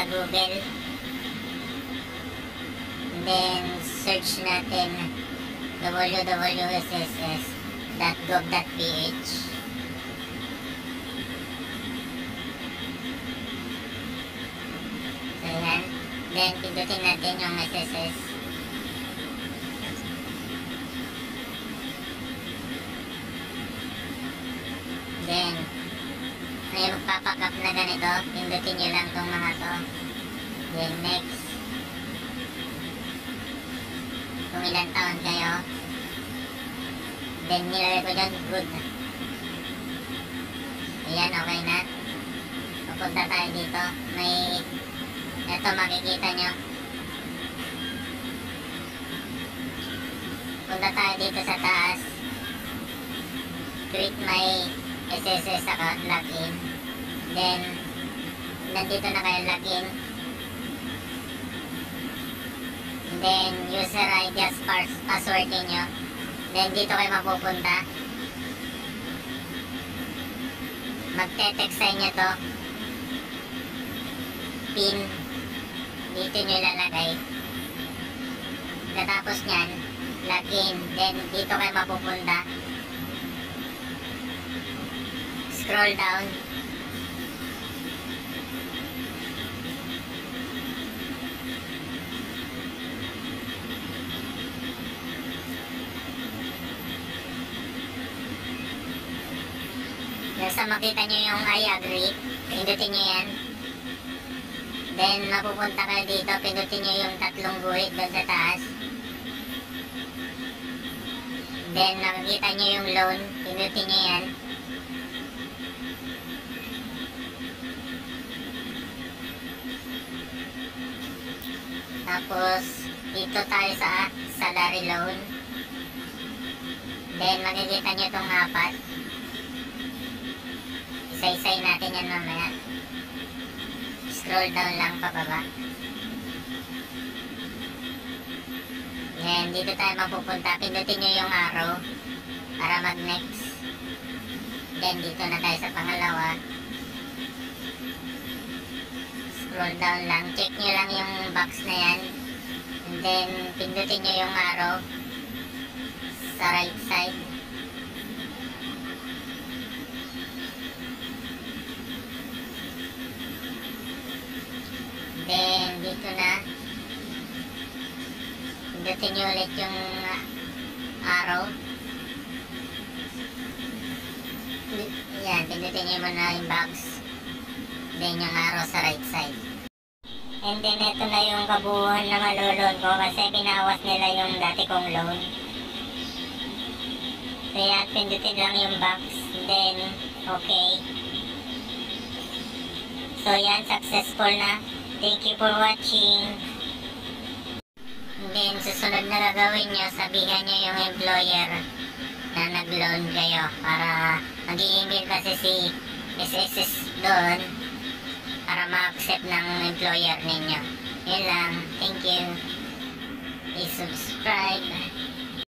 Google. And then, search natin www.sss.gov.ph. So, yan. Then, pindutin natin yung SSS. Then, may magpapack up na ganito. Pindutin nyo lang itong mga to. Then, next. Kung ilang taon kayo. Then, nilagay ko dyan, good. Ayan, okay na. Pupunta tayo dito. May, ito makikita nyo. Punta tayo dito sa taas. Create my SSS account, login. Then, nandito na kayo login. Then, user ID as password niyo. Then, dito kayo mapupunta. Magte-text sa inyo to. PIN. Dito nyo ilalagay. Katapos nyan, login. Then, dito kayo mapupunta. Scroll down. Basta makita nyo yung I agree, pindutin nyo yan. Then mapupunta kayo dito, pindutin nyo yung tatlong guhit doon sa taas. Then nakikita nyo yung loan, pindutin nyo yan. Tapos dito tayo sa salary loan. Then makikita nyo itong apat. Isa-isay natin yan mamaya. Scroll down lang pababa. Yan, dito tayo mapupunta. Pindutin nyo yung arrow para mag-next. Then dito na tayo sa pangalawa. Scroll down lang. Check nyo lang yung box na yan. And then pindutin nyo yung arrow sa right side. Then, dito na. Pindutin nyo ulit yung arrow. Yan, pindutin nyo muna yung box. Then, yung arrow sa right side. And then, ito na yung kabuuan ng malulon ko kasi pinawas nila yung dati kong loan. So, yan, pindutin lang yung box. Then, okay. So, yan, successful na. Thank you for watching. And then, susunod na gagawin nyo, sabihan nyo yung employer na nag-loan kayo para mag-i-email kasi si SSS doon para ma-accept ng employer ninyo. Yun lang. Thank you. Please subscribe.